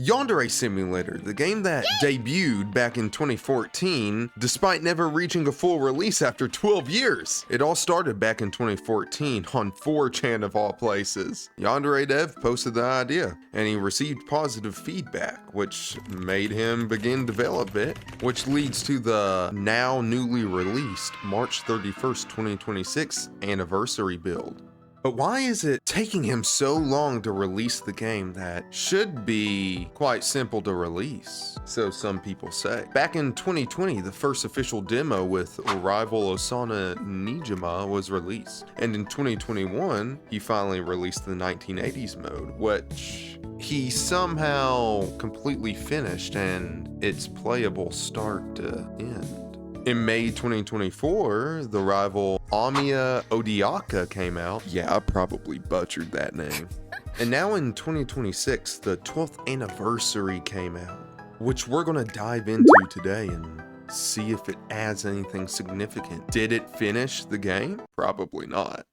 Yandere Simulator, the game that debuted back in 2014, despite never reaching a full release after 12 years. It all started back in 2014 on 4chan of all places. Yandere dev posted the idea, and he received positive feedback, which made him begin develop it, which leads to the now newly released March 31st, 2026 anniversary build. But why is it taking him so long to release the game that should be quite simple to release? So some people say. Back in 2020, the first official demo with rival Osana was released. And in 2021, he finally released the 1980s mode, which he somehow completely finished, and it's playable start to end. In May 2024, the rival Amai Odiaka came out. Yeah, I probably butchered that name. And now in 2026, the 12th anniversary came out, which we're gonna dive into today and see if it adds anything significant. Did it finish the game? Probably not.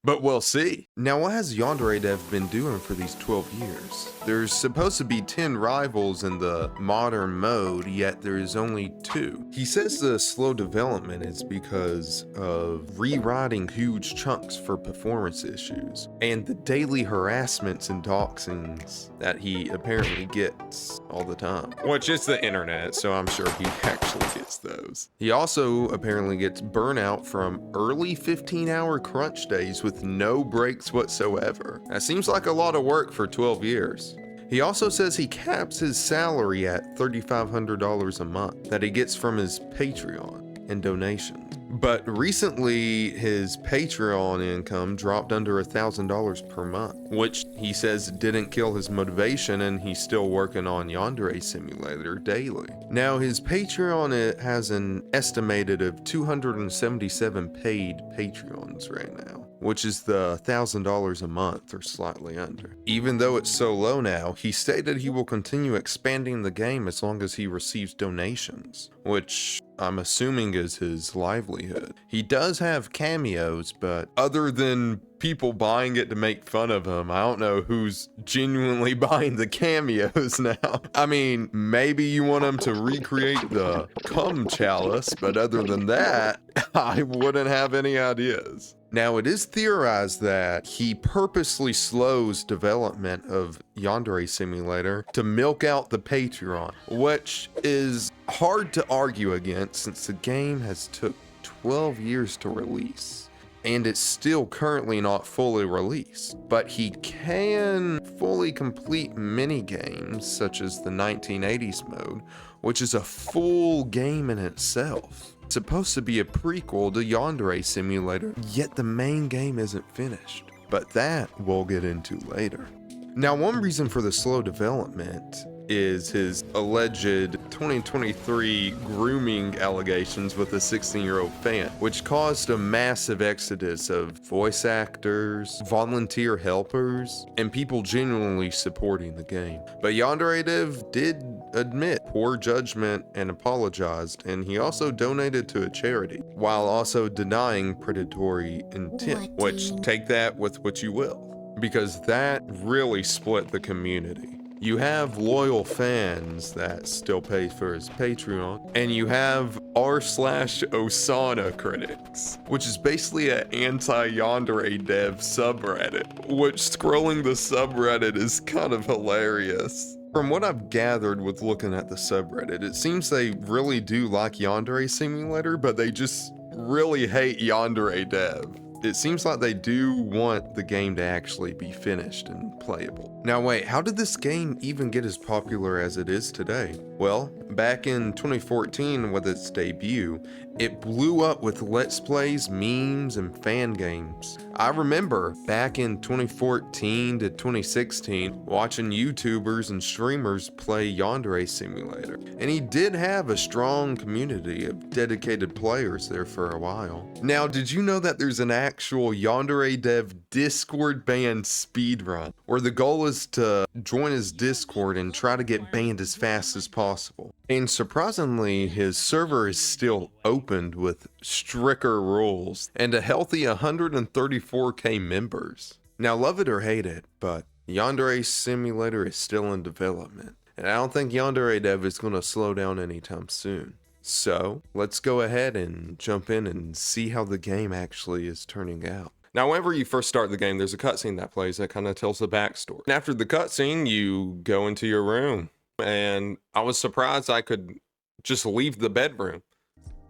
But we'll see. Now, what has Yandere dev been doing for these 12 years? There's supposed to be 10 rivals in the modern mode, yet there's only 2. He says the slow development is because of rewriting huge chunks for performance issues, and the daily harassments and doxings that he apparently gets all the time. Which is the internet, so I'm sure he actually gets those. He also apparently gets burnout from early 15-hour crunch days with no breaks whatsoever. That seems like a lot of work for 12 years. He also says he caps his salary at $3,500 a month that he gets from his Patreon and donations. But recently, his Patreon income dropped under $1,000 per month, which he says didn't kill his motivation, and he's still working on Yandere Simulator daily. Now, his Patreon has an estimated of 277 paid Patreons right now, which is the $1,000 a month or slightly under. Even though it's so low now, he stated he will continue expanding the game as long as he receives donations, which I'm assuming is his livelihood. He does have cameos, but other than people buying it to make fun of him, I don't know who's genuinely buying the cameos now. I mean, maybe you want him to recreate the cum chalice, but other than that, I wouldn't have any ideas. Now, it is theorized that he purposely slows development of Yandere Simulator to milk out the Patreon, which is hard to argue against since the game has took 12 years to release, and it's still currently not fully released. But he can fully complete mini games such as the 1980s mode, which is a full game in itself. It's supposed to be a prequel to Yandere Simulator, yet the main game isn't finished. But that we'll get into later. Now, one reason for the slow development is his alleged 2023 grooming allegations with a 16-year-old fan, which caused a massive exodus of voice actors, volunteer helpers, and people genuinely supporting the game. But Yandere dev did admit poor judgment and apologized, and he also donated to a charity, while also denying predatory intent, which take that with what you will, because that really split the community. You have loyal fans that still pay for his Patreon, and you have r/Osana critics, which is basically an anti-Yandere dev subreddit, which scrolling the subreddit is kind of hilarious. From what I've gathered with looking at the subreddit, it seems they really do like Yandere Simulator, but they just really hate Yandere dev. It seems like they do want the game to actually be finished and playable. Now wait, how did this game even get as popular as it is today? Well, back in 2014 with its debut, it blew up with Let's Plays, memes, and fan games. I remember back in 2014 to 2016 watching YouTubers and streamers play Yandere Simulator, and he did have a strong community of dedicated players there for a while. Now, did you know that there's an actual Yandere dev Discord ban speedrun, where the goal is to join his Discord and try to get banned as fast as possible? And surprisingly, his server is still opened with stricter rules and a healthy 134k members. Now, love it or hate it, but Yandere Simulator is still in development. And I don't think Yandere Dev is going to slow down anytime soon. So let's go ahead and jump in and see how the game actually is turning out. Now, whenever you first start the game, there's a cutscene that plays that kind of tells the backstory. And after the cutscene, you go into your room. And I was surprised I could just leave the bedroom.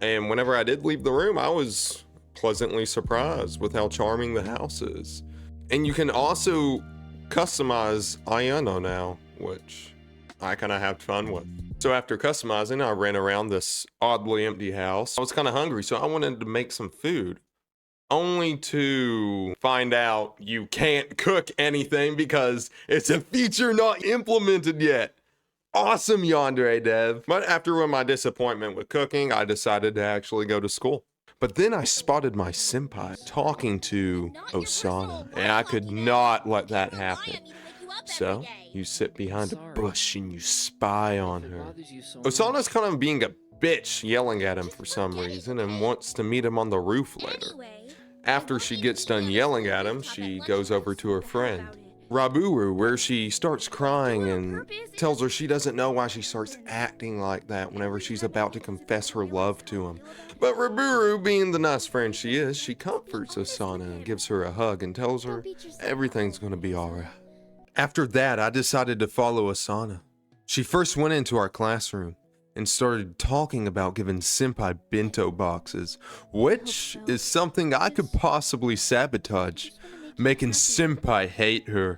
And whenever I did leave the room, I was pleasantly surprised with how charming the house is. And you can also customize Ayano now, which I kind of have fun with. So after customizing, I ran around this oddly empty house. I was kind of hungry, so I wanted to make some food. Only to find out you can't cook anything because it's a feature not implemented yet. Awesome, Yandere Dev. But after my disappointment with cooking, I decided to actually go to school. But then I spotted my senpai talking to Osana, and I could not let that happen. So, you sit behind a bush and you spy on her. Osana's kind of being a bitch, yelling at him for some reason, and wants to meet him on the roof later. After she gets done yelling at him, she goes over to her friend, Raburu, where she starts crying and tells her she doesn't know why she starts acting like that whenever she's about to confess her love to him. But Raburu, being the nice friend she is, she comforts Osana and gives her a hug and tells her everything's gonna be alright. After that, I decided to follow Osana. She first went into our classroom and started talking about giving senpai bento boxes, which is something I could possibly sabotage, making senpai hate her.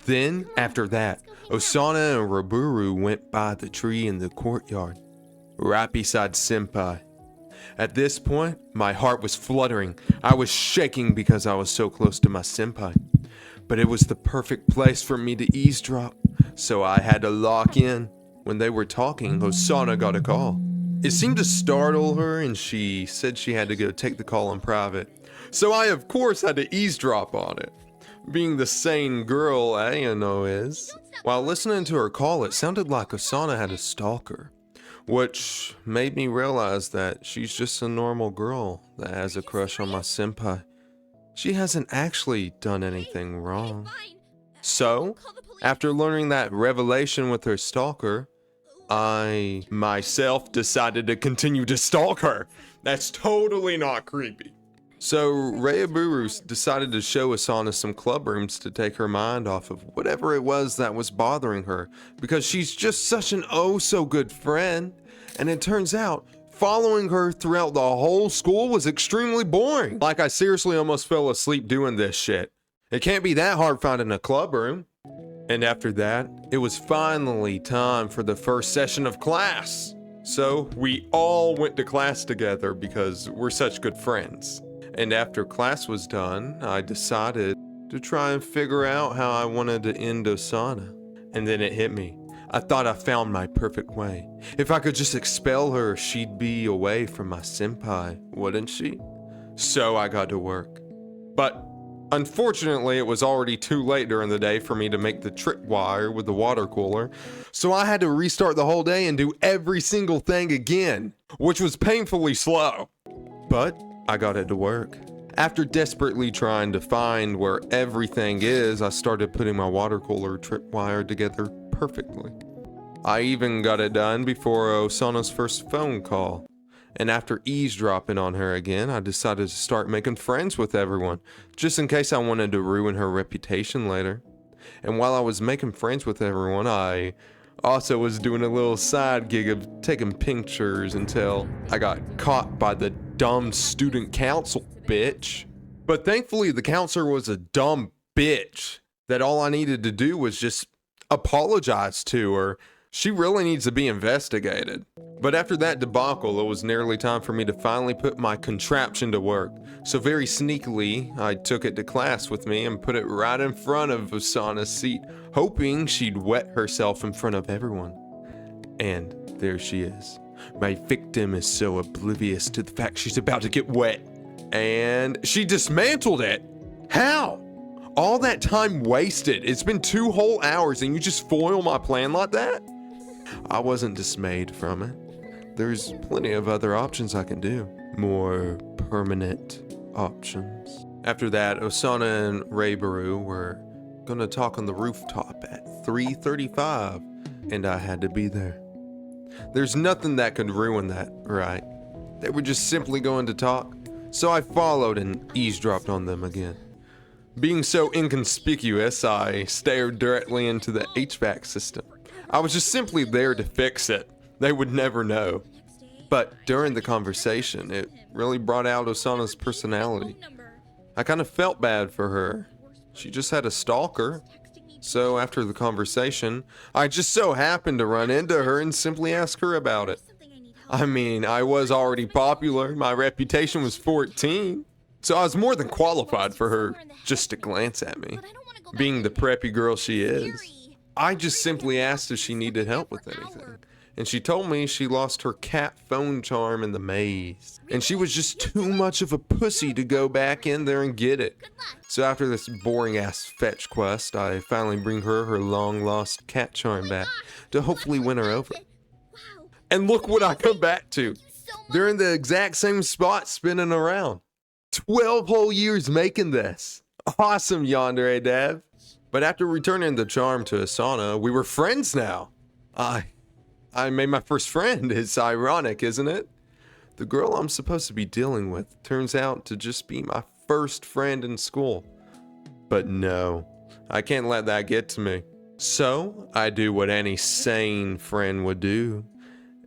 Then, after that, Osana and Raburu went by the tree in the courtyard, right beside senpai. At this point, my heart was fluttering. I was shaking because I was so close to my senpai. But it was the perfect place for me to eavesdrop, so I had to lock in. When they were talking, Osana got a call. It seemed to startle her, and she said she had to go take the call in private. So I, of course, had to eavesdrop on it, being the sane girl Ayano is. While listening to her call, it sounded like Osana had a stalker, which made me realize that she's just a normal girl that has a crush on my senpai. She hasn't actually done anything wrong. So, after learning that revelation with her stalker, I myself decided to continue to stalk her. That's totally not creepy. So Raburu decided to show Osana some club rooms to take her mind off of whatever it was that was bothering her, because she's just such an oh so good friend. And it turns out, following her throughout the whole school was extremely boring. Like, I seriously almost fell asleep doing this shit. It can't be that hard finding a club room. And after that, it was finally time for the first session of class. So we all went to class together because we're such good friends. And after class was done, I decided to try and figure out how I wanted to end Osana. And then it hit me. I thought I found my perfect way. If I could just expel her, she'd be away from my senpai, wouldn't she? So I got to work. But unfortunately, it was already too late during the day for me to make the tripwire with the water cooler, so I had to restart the whole day and do every single thing again, which was painfully slow. But I got it to work. After desperately trying to find where everything is, I started putting my water cooler tripwire together perfectly. I even got it done before Osana's first phone call. And after eavesdropping on her again, I decided to start making friends with everyone, just in case I wanted to ruin her reputation later. And while I was making friends with everyone, I also was doing a little side gig of taking pictures until I got caught by the dumb student council bitch. But thankfully, the counselor was a dumb bitch that all I needed to do was just apologize to her. She really needs to be investigated. But after that debacle, it was nearly time for me to finally put my contraption to work. So very sneakily, I took it to class with me and put it right in front of Osana's seat, hoping she'd wet herself in front of everyone. And there she is. My victim is so oblivious to the fact she's about to get wet. And she dismantled it. How? All that time wasted. It's been 2 whole hours and you just foil my plan like that? I wasn't dismayed from it. There's plenty of other options I can do. More permanent options. After that, Osana and Raburu were gonna talk on the rooftop at 3:35. and I had to be there. There's nothing that could ruin that, right? They were just simply going to talk, so I followed and eavesdropped on them again. Being so inconspicuous, I stared directly into the HVAC system. I was just simply there to fix it. They would never know. But during the conversation, it really brought out Osana's personality. I kind of felt bad for her. She just had a stalker. So after the conversation, I just so happened to run into her and simply ask her about it. I mean, I was already popular. My reputation was 14. So I was more than qualified for her just to glance at me. Being the preppy girl she is, I just simply asked if she needed help with anything. And she told me she lost her cat phone charm in the maze. And she was just too much of a pussy to go back in there and get it. So after this boring ass fetch quest, I finally bring her long lost cat charm back to hopefully win her over. And look what I come back to. They're in the exact same spot spinning around. 12 whole years making this. Awesome, Yandere Dev. But after returning the charm to Osana, we were friends now. I made my first friend. It's ironic, isn't it? The girl I'm supposed to be dealing with turns out to just be my first friend in school. But no, I can't let that get to me. So I do what any sane friend would do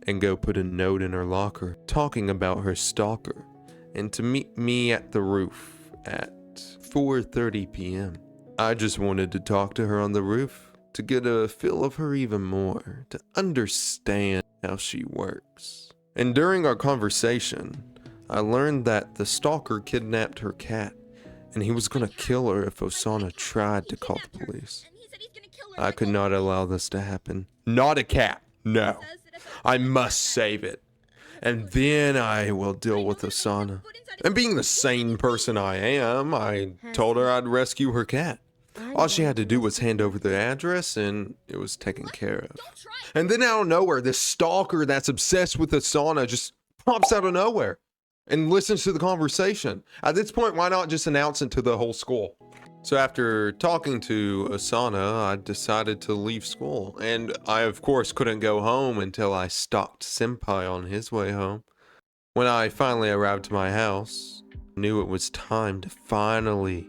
and go put a note in her locker talking about her stalker and to meet me at the roof at 4:30 p.m. I just wanted to talk to her on the roof to get a feel of her even more, to understand how she works. And during our conversation, I learned that the stalker kidnapped her cat, and he was gonna kill her if Osana tried to call the police. I could not allow this to happen. Not a cat, no. I must save it. And then I will deal with Osana. And being the sane person I am, I told her I'd rescue her cat. All she had to do was hand over the address and it was taken care of. And then out of nowhere, this stalker that's obsessed with Osana just pops out of nowhere and listens to the conversation. At this point, why not just announce it to the whole school? So after talking to Osana, I decided to leave school. And I, of course, couldn't go home until I stalked Senpai on his way home. When I finally arrived to my house, I knew it was time to finally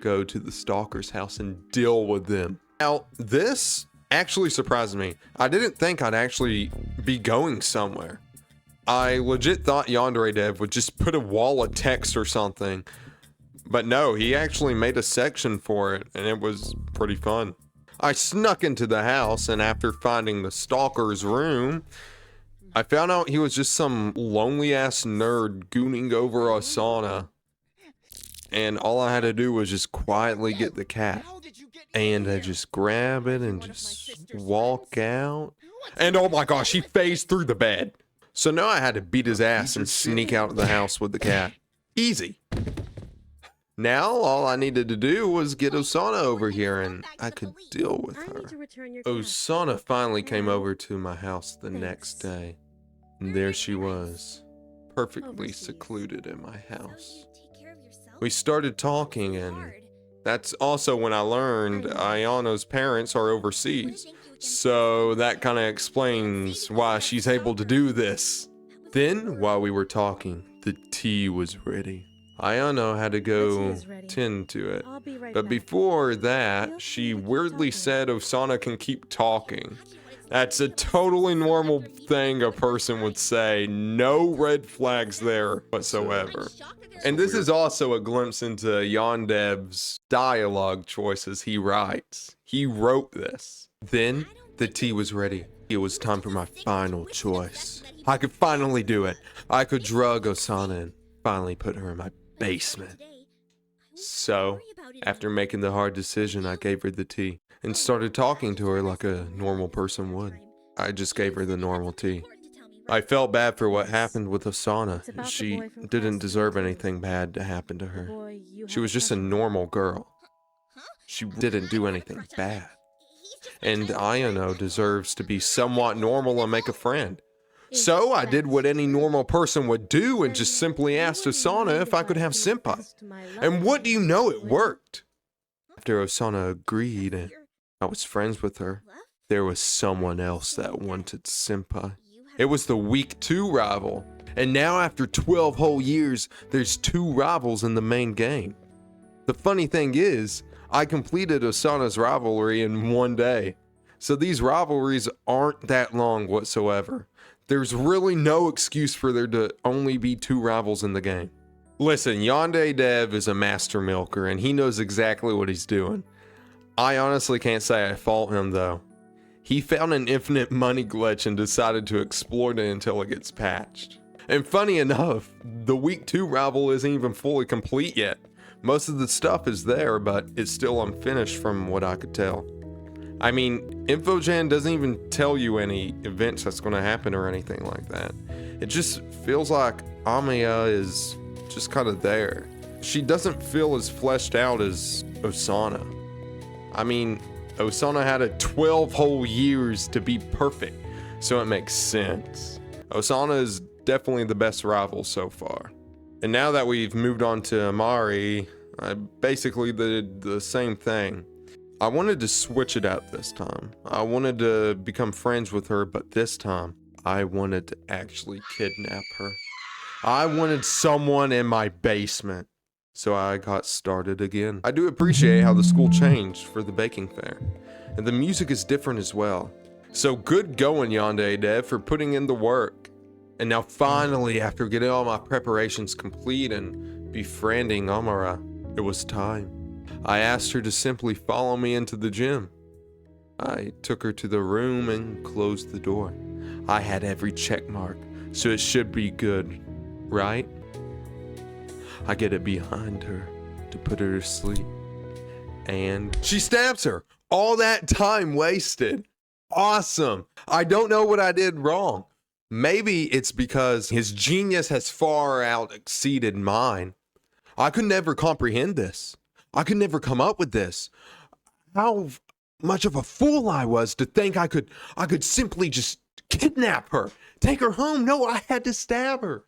go to the stalker's house and deal with them. Now, this actually surprised me. I didn't think I'd actually be going somewhere. I legit thought Yandere Dev would just put a wall of text or something. But no, he actually made a section for it, and it was pretty fun. I snuck into the house, and after finding the stalker's room, I found out he was just some lonely-ass nerd gooning over Osana. And all I had to do was just quietly get the cat. And I just grab it and just walk out. And oh my gosh, he phased through the bed. So now I had to beat his ass and sneak out of the house with the cat. Easy. Now all I needed to do was get Osana over here and I could deal with her. Osana finally came over to my house the next day. And there she was, perfectly secluded in my house. We started talking, and that's also when I learned Ayano's parents are overseas. So that kind of explains why she's able to do this. Then, while we were talking, the tea was ready. Ayano had to go tend to it. But before that, she weirdly said Osana can keep talking. That's a totally normal thing a person would say. No red flags there whatsoever. And this is also a glimpse into Yandev's dialogue choices he writes. He wrote this. Then the tea was ready. It was time for my final choice. I could finally do it. I could drug Osana and finally put her in my basement. So, after making the hard decision, I gave her the tea and started talking to her like a normal person would. I just gave her the normal tea. I felt bad for what happened with Osana. She didn't deserve anything bad to happen to her. She was just a normal girl. She didn't do anything bad. And Ayano deserves to be somewhat normal and make a friend. So I did what any normal person would do and just simply asked Osana if I could have Senpai. And what do you know, it worked. After Osana agreed, I was friends with her. there was someone else that wanted Senpai. It was the week 2 rival. And now after 12 whole years, there's 2 rivals in the main game. The funny thing is, I completed Osana's rivalry in 1 day. So these rivalries aren't that long whatsoever. There's really no excuse for there to only be 2 rivals in the game. Listen, Yandere Dev is a master milker and he knows exactly what he's doing. I honestly can't say I fault him though. He found an infinite money glitch and decided to exploit it until it gets patched. And funny enough, the week 2 rival isn't even fully complete yet. Most of the stuff is there, but it's still unfinished from what I could tell. I mean, InfoGen doesn't even tell you any events that's going to happen or anything like that. It just feels like Amai is just kind of there. She doesn't feel as fleshed out as Osana. I mean, Osana had 12 whole years to be perfect, so it makes sense. Osana is definitely the best rival so far. And now that we've moved on to Amari, I basically did the same thing. I wanted to switch it up this time. I wanted to become friends with her, but this time, I wanted to actually kidnap her. I wanted someone in my basement. So I got started again. I do appreciate how the school changed for the baking fair. And the music is different as well. So good going, Yandere Dev, for putting in the work. And now finally, after getting all my preparations complete and befriending Amara, it was time. I asked her to simply follow me into the gym. I took her to the room and closed the door. I had every check mark, so it should be good, right? I get it behind her to put her to sleep. And she stabs her. All that time wasted. Awesome. I don't know what I did wrong. Maybe it's because his genius has far out exceeded mine. I could never comprehend this. I could never come up with this. How much of a fool I was to think I could simply just kidnap her, take her home. No, I had to stab her.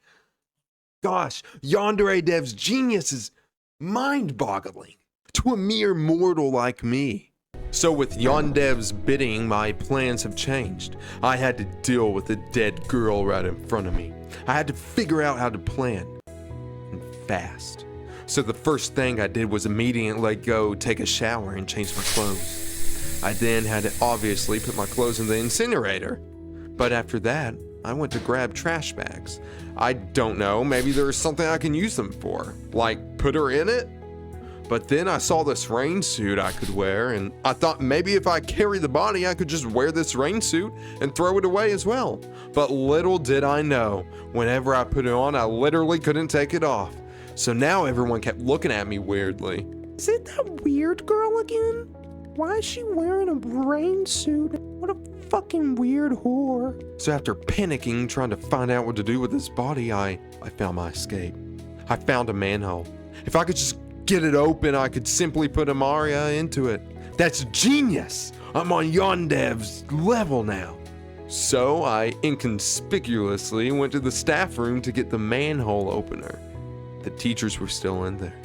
Gosh, Yandere Dev's genius is mind-boggling to a mere mortal like me. So with Yandev's bidding, my plans have changed. I had to deal with a dead girl right in front of me. I had to figure out how to plan, and fast. So the first thing I did was immediately go take a shower and change my clothes. I then had to obviously put my clothes in the incinerator. But after that, I went to grab trash bags. I don't know, maybe there's something I can use them for, like put her in it? But then I saw this rain suit I could wear, and I thought maybe if I carry the body, I could just wear this rain suit and throw it away as well. But little did I know, whenever I put it on, I literally couldn't take it off. So now everyone kept looking at me weirdly. Is it that weird girl again? Why is she wearing a rain suit? What a fucking weird whore. So after panicking, trying to find out what to do with this body, I found my escape. I found a manhole. If I could just get it open, I could simply put Amaria into it. That's genius! I'm on Yandev's level now. So I inconspicuously went to the staff room to get the manhole opener. The teachers were still in there.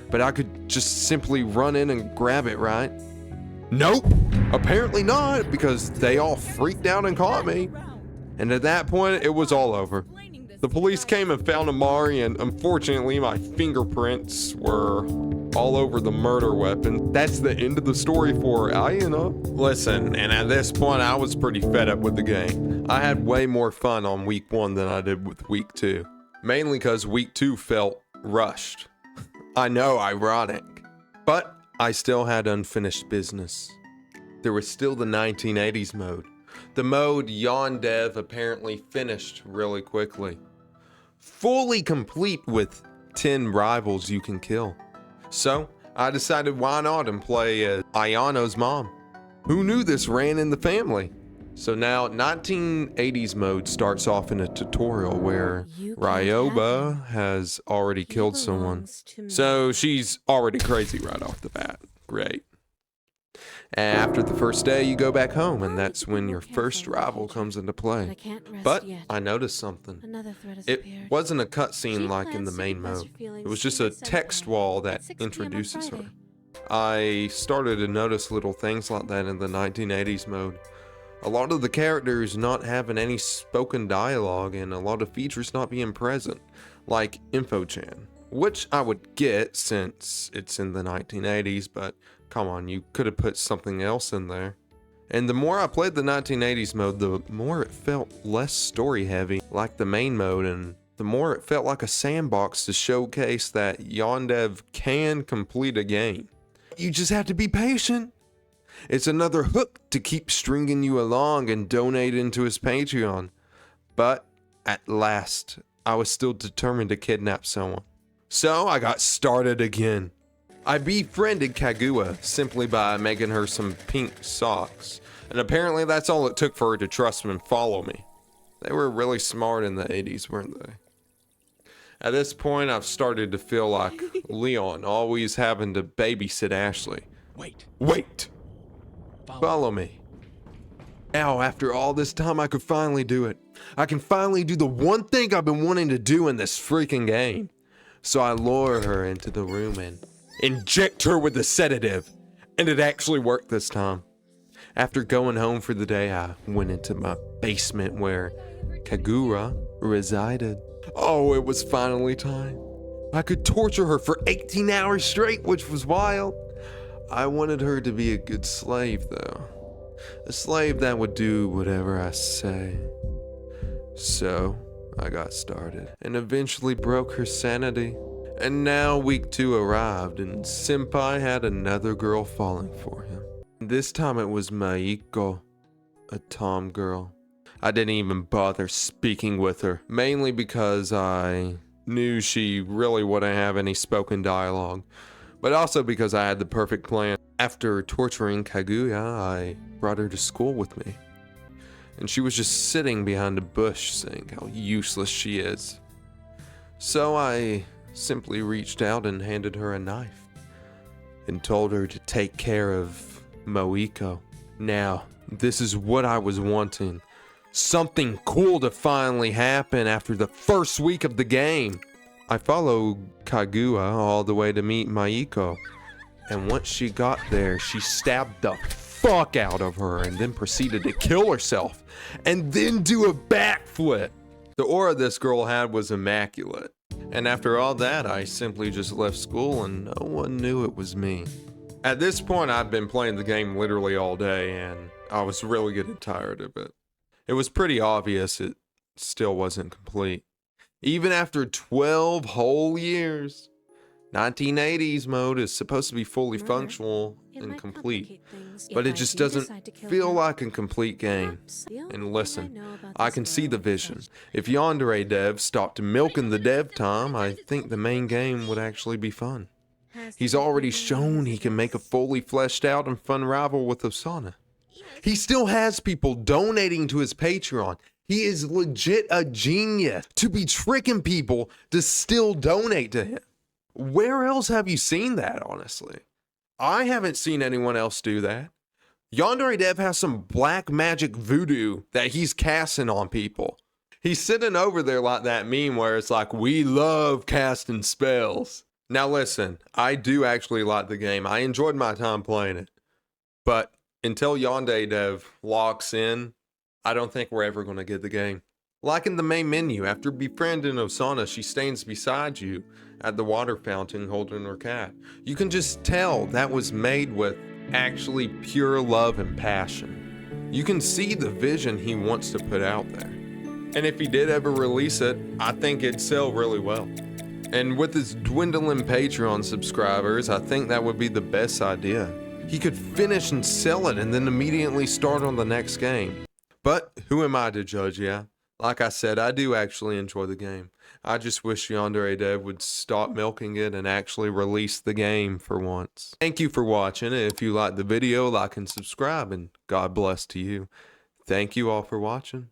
But I could just simply run in and grab it, right? Nope! Apparently not, because they all freaked out and caught me. And at that point, it was all over. The police came and found Amari, and unfortunately, my fingerprints were all over the murder weapon. That's the end of the story for Ayana. Listen, and at this point, I was pretty fed up with the game. I had way more fun on week 1 than I did with week 2. Mainly because week 2 felt rushed. I know, ironic. But I still had unfinished business. There was still the 1980s mode. The mode Yandere apparently finished really quickly. Fully complete with 10 rivals you can kill. So I decided why not and play as Ayano's mom. Who knew this ran in the family? So now 1980s mode starts off in a tutorial where Ryoba has already killed someone. So she's already crazy right off the bat. Great. And after the first day, you go back home, and that's when your first rival comes into play. But I noticed something. It wasn't a cutscene like in the main mode. It was just a text wall that introduces her. I started to notice little things like that in the 1980s mode. A lot of the characters not having any spoken dialogue and a lot of features not being present, like InfoChan, which I would get since it's in the 1980s, but come on, you could have put something else in there. And the more I played the 1980s mode, the more it felt less story heavy, like the main mode, and the more it felt like a sandbox to showcase that Yandere can complete a game. You just have to be patient. It's another hook to keep stringing you along and donate into his Patreon. But at last, I was still determined to kidnap someone. So I got started again. I befriended Kaguya simply by making her some pink socks. And apparently that's all it took for her to trust me and follow me. They were really smart in the 80s, weren't they? At this point, I've started to feel like Leon, always having to babysit Ashley. Wait! Follow me. Now, after all this time, I could finally do it. I can finally do the one thing I've been wanting to do in this freaking game. So I lure her into the room and inject her with a sedative. And it actually worked this time. After going home for the day, I went into my basement where Kaguya resided. Oh, it was finally time. I could torture her for 18 hours straight, which was wild. I wanted her to be a good slave, though. A slave that would do whatever I say. So, I got started and eventually broke her sanity. And now week 2 arrived and Senpai had another girl falling for him. This time it was Maiko, a tom girl. I didn't even bother speaking with her, mainly because I knew she really wouldn't have any spoken dialogue, but also because I had the perfect plan. After torturing Kaguya, I brought her to school with me, and she was just sitting behind a bush saying how useless she is. So I simply reached out and handed her a knife, and told her to take care of Moiko. Now, this is what I was wanting. Something cool to finally happen after the first week of the game. I followed Kaguya all the way to meet Maiko, and once she got there, she stabbed the fuck out of her and then proceeded to kill herself and then do a backflip. The aura this girl had was immaculate, and after all that, I simply just left school and no one knew it was me. At this point, I'd been playing the game literally all day and I was really getting tired of it. It was pretty obvious it still wasn't complete. Even after 12 whole years, 1980s mode is supposed to be fully functional and complete, but it just doesn't feel like a complete game. And listen, I can see the vision. If Yandere dev stopped milking the dev time, I think the main game would actually be fun. He's already shown he can make a fully fleshed out and fun rival with Osana. He still has people donating to his Patreon. He is legit a genius to be tricking people to still donate to him. Where else have you seen that, honestly? I haven't seen anyone else do that. Yandere Dev has some black magic voodoo that he's casting on people. He's sitting over there like that meme where it's like, we love casting spells. Now listen, I do actually like the game. I enjoyed my time playing it. But until Yandere Dev locks in, I don't think we're ever going to get the game. Like in the main menu, after befriending Osana, she stands beside you at the water fountain holding her cat. You can just tell that was made with actually pure love and passion. You can see the vision he wants to put out there. And if he did ever release it, I think it'd sell really well. And with his dwindling Patreon subscribers, I think that would be the best idea. He could finish and sell it and then immediately start on the next game. But who am I to judge, yeah? Like I said, I do actually enjoy the game. I just wish Yandere Dev would stop milking it and actually release the game for once. Thank you for watching. If you liked the video, like and subscribe, and God bless to you. Thank you all for watching.